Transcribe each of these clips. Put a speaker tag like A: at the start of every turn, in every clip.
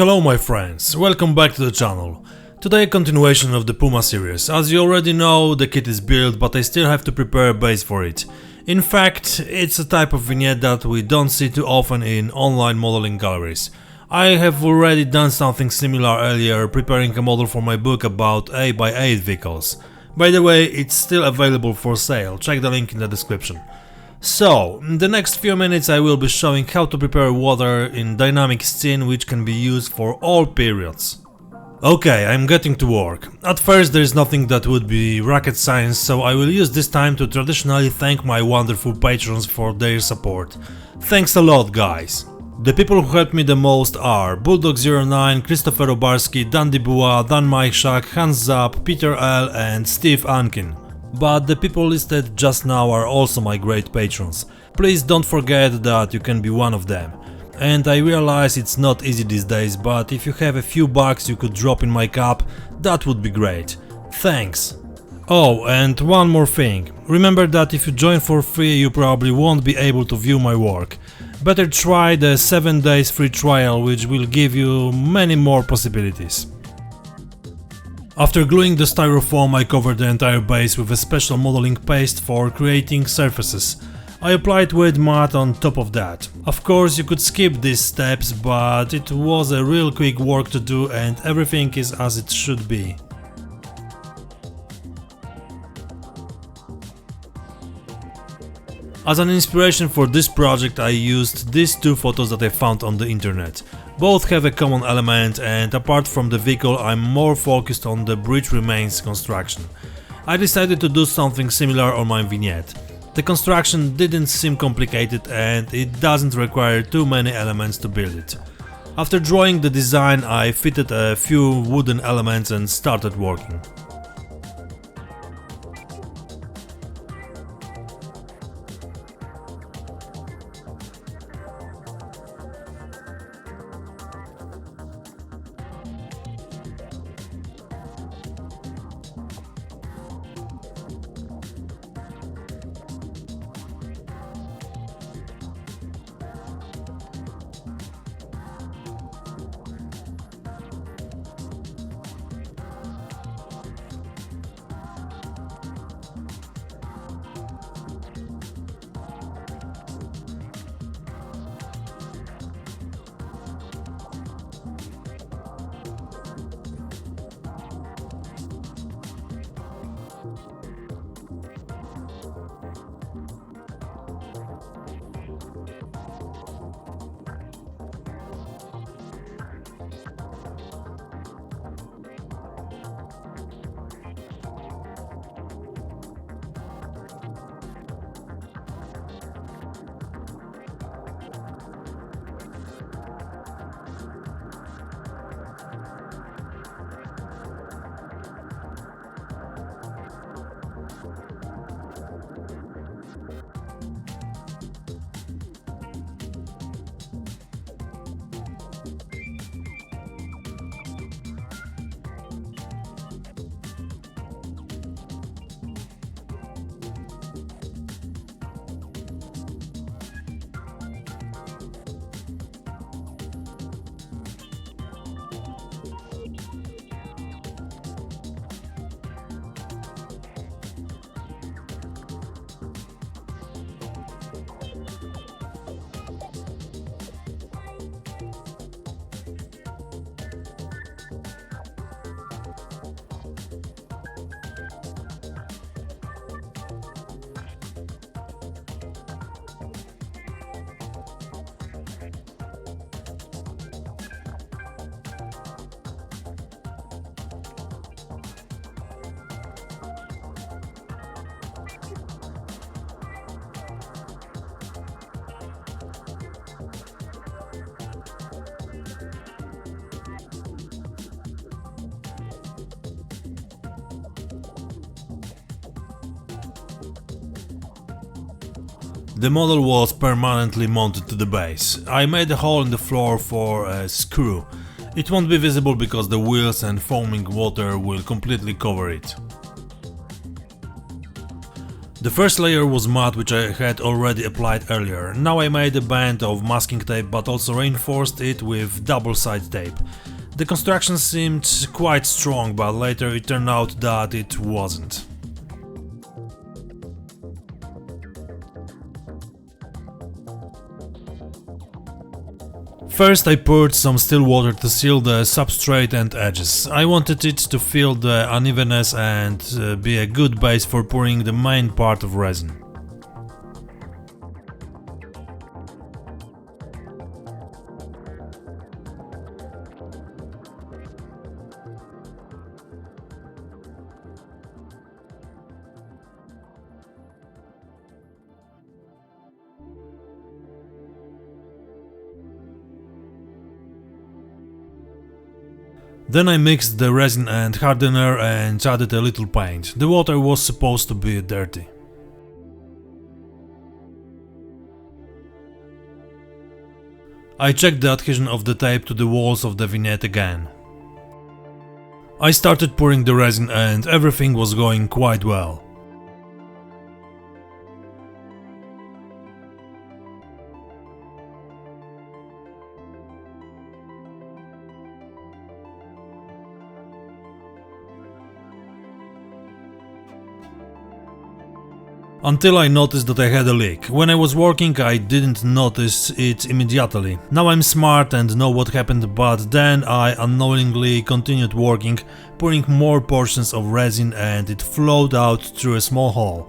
A: Hello my friends, welcome back to the channel. Today a continuation of the PUMA series. As you already know, the kit is built, but I still have to prepare a base for it. In fact, it's a type of vignette that we don't see too often in online modeling galleries. I have already done something similar earlier, preparing a model for my book about 8x8 vehicles. By the way, it's still available for sale, check the link in the description. So, in the next few minutes I will be showing how to prepare water in dynamic scene which can be used for all periods. Okay, I'm getting to work. At first there is nothing that would be rocket science, so I will use this time to traditionally thank my wonderful patrons for their support. Thanks a lot, guys! The people who helped me the most are Bulldog09, Christopher Obarski, Dan Dibua, Dan Majszak, Hans Zapp, Peter L and Steve Ankin. But the people listed just now are also my great patrons. Please don't forget that you can be one of them. And I realize it's not easy these days, but if you have a few bucks you could drop in my cup, that would be great. Thanks! Oh, and one more thing. Remember that if you join for free you probably won't be able to view my work. Better try the 7 days free trial, which will give you many more possibilities. After gluing the styrofoam, I covered the entire base with a special modeling paste for creating surfaces. I applied wet matte on top of that. Of course you could skip these steps, but it was a real quick work to do and everything is as it should be. As an inspiration for this project I used these two photos that I found on the internet. Both have a common element, and apart from the vehicle I'm more focused on the bridge remains construction. I decided to do something similar on my vignette. The construction didn't seem complicated and it doesn't require too many elements to build it. After drawing the design I fitted a few wooden elements and started working. The model was permanently mounted to the base. I made a hole in the floor for a screw. It won't be visible because the wheels and foaming water will completely cover it. The first layer was matte, which I had already applied earlier. Now I made a band of masking tape but also reinforced it with double-sided tape. The construction seemed quite strong, but later it turned out that it wasn't. First I poured some still water to seal the substrate and edges. I wanted it to feel the unevenness and be a good base for pouring the main part of resin. Then I mixed the resin and hardener and added a little paint. The water was supposed to be dirty. I checked the adhesion of the tape to the walls of the vignette again. I started pouring the resin and everything was going quite well. Until I noticed that I had a leak. When I was working I didn't notice it immediately. Now I'm smart and know what happened, but then I unknowingly continued working, pouring more portions of resin and it flowed out through a small hole.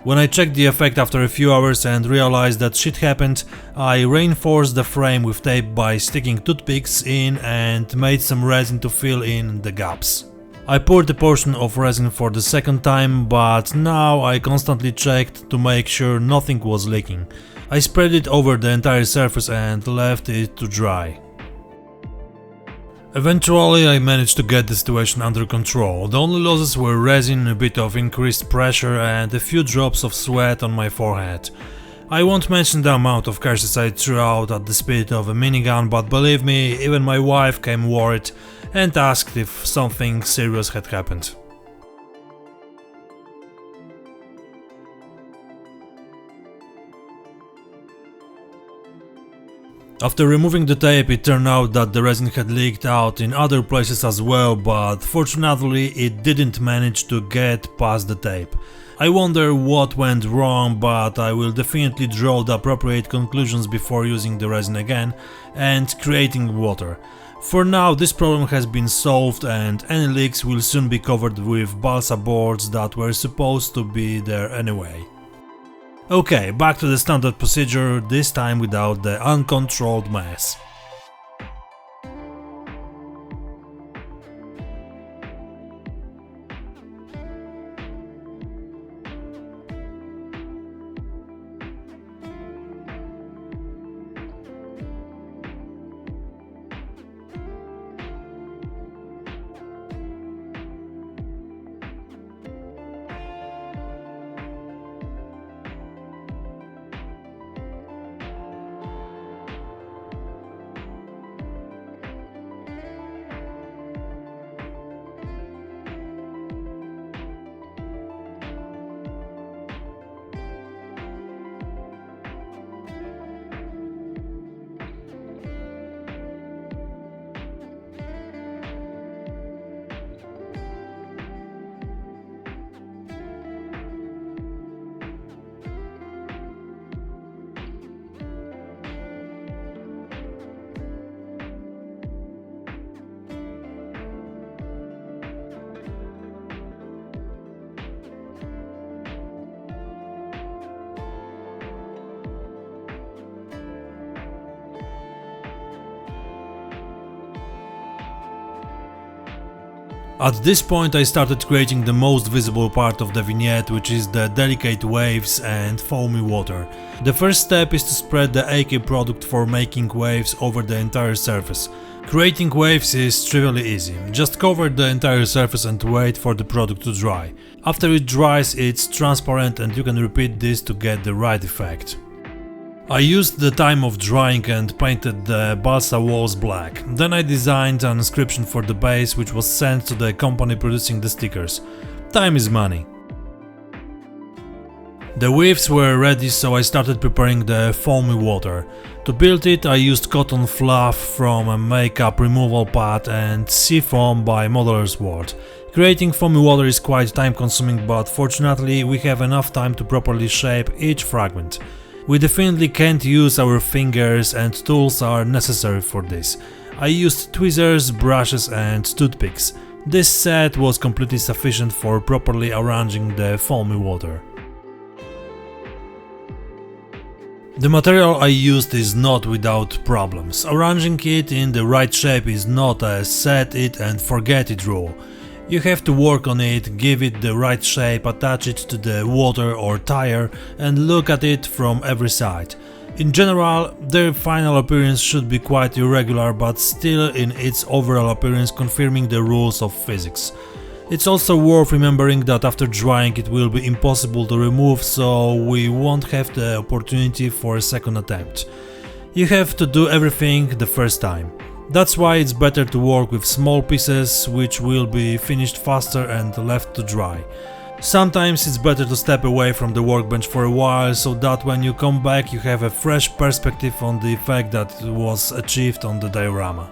A: When I checked the effect after a few hours and realized that shit happened, I reinforced the frame with tape by sticking toothpicks in and made some resin to fill in the gaps. I poured a portion of resin for the second time, but now I constantly checked to make sure nothing was leaking. I spread it over the entire surface and left it to dry. Eventually I managed to get the situation under control. The only losses were resin, a bit of increased pressure and a few drops of sweat on my forehead. I won't mention the amount of curses I threw out at the speed of a minigun, but believe me, even my wife came worried and asked if something serious had happened. After removing the tape, it turned out that the resin had leaked out in other places as well, but fortunately it didn't manage to get past the tape. I wonder what went wrong, but I will definitely draw the appropriate conclusions before using the resin again and creating water. For now this problem has been solved and any leaks will soon be covered with balsa boards that were supposed to be there anyway. Okay, back to the standard procedure, this time without the uncontrolled mess. At this point I started creating the most visible part of the vignette, which is the delicate waves and foamy water. The first step is to spread the AK product for making waves over the entire surface. Creating waves is trivially easy, just cover the entire surface and wait for the product to dry. After it dries it's transparent and you can repeat this to get the right effect. I used the time of drying and painted the balsa walls black. Then I designed an inscription for the base, which was sent to the company producing the stickers. Time is money. The weaves were ready, so I started preparing the foamy water. To build it, I used cotton fluff from a makeup removal pad and sea foam by Modeler's World. Creating foamy water is quite time consuming, but fortunately we have enough time to properly shape each fragment. We definitely can't use our fingers, and tools are necessary for this. I used tweezers, brushes and toothpicks. This set was completely sufficient for properly arranging the foamy water. The material I used is not without problems. Arranging it in the right shape is not a set it and forget it rule. You have to work on it, give it the right shape, attach it to the water or tire and look at it from every side. In general, their final appearance should be quite irregular, but still in its overall appearance confirming the rules of physics. It's also worth remembering that after drying it will be impossible to remove, so we won't have the opportunity for a second attempt. You have to do everything the first time. That's why it's better to work with small pieces, which will be finished faster and left to dry. Sometimes it's better to step away from the workbench for a while, so that when you come back you have a fresh perspective on the effect that was achieved on the diorama.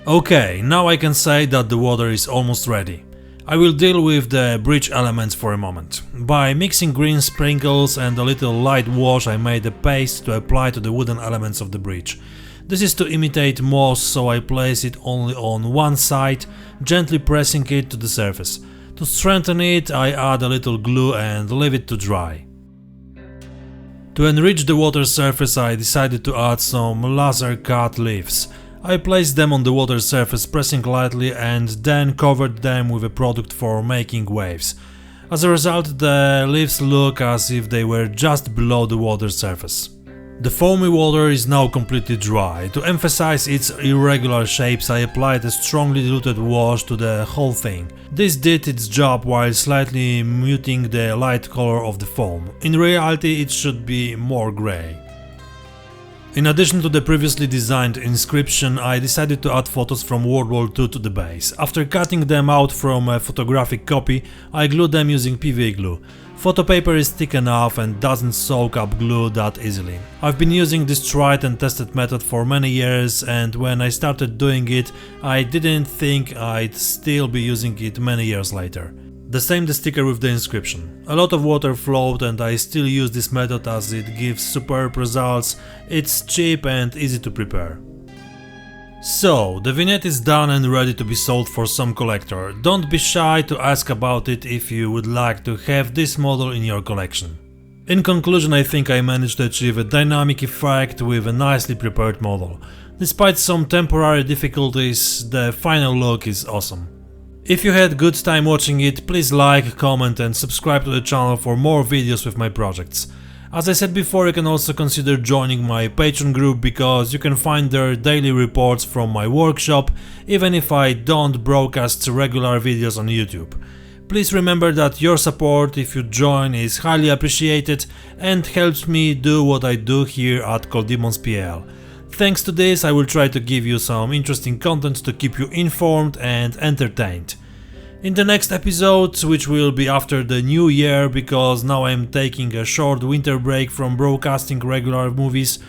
A: Okay, now I can say that the water is almost ready. I will deal with the bridge elements for a moment. By mixing green sprinkles and a little light wash, I made a paste to apply to the wooden elements of the bridge. This is to imitate moss, so I place it only on one side, gently pressing it to the surface. To strengthen it, I add a little glue and leave it to dry. To enrich the water surface, I decided to add some laser cut leaves. I placed them on the water surface, pressing lightly, and then covered them with a product for making waves. As a result, the leaves look as if they were just below the water surface. The foamy water is now completely dry. To emphasize its irregular shapes, I applied a strongly diluted wash to the whole thing. This did its job while slightly muting the light color of the foam. In reality, it should be more grey. In addition to the previously designed inscription, I decided to add photos from World War II to the base. After cutting them out from a photographic copy, I glued them using PVA glue. Photo paper is thick enough and doesn't soak up glue that easily. I've been using this tried and tested method for many years, and when I started doing it, I didn't think I'd still be using it many years later. The same the sticker with the inscription. A lot of water flowed and I still use this method as it gives superb results, it's cheap and easy to prepare. So, the vignette is done and ready to be sold for some collector. Don't be shy to ask about it if you would like to have this model in your collection. In conclusion, I think I managed to achieve a dynamic effect with a nicely prepared model. Despite some temporary difficulties, the final look is awesome. If you had good time watching it, please like, comment and subscribe to the channel for more videos with my projects. As I said before, you can also consider joining my Patreon group because you can find there daily reports from my workshop, even if I don't broadcast regular videos on YouTube. Please remember that your support if you join is highly appreciated and helps me do what I do here at coldemonspl. Thanks to this, I will try to give you some interesting content to keep you informed and entertained. In the next episode, which will be after the new year because now I'm taking a short winter break from broadcasting regular movies,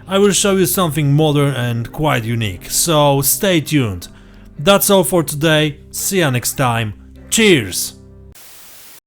A: I will show you something modern and quite unique, so stay tuned. That's all for today, see you next time, cheers!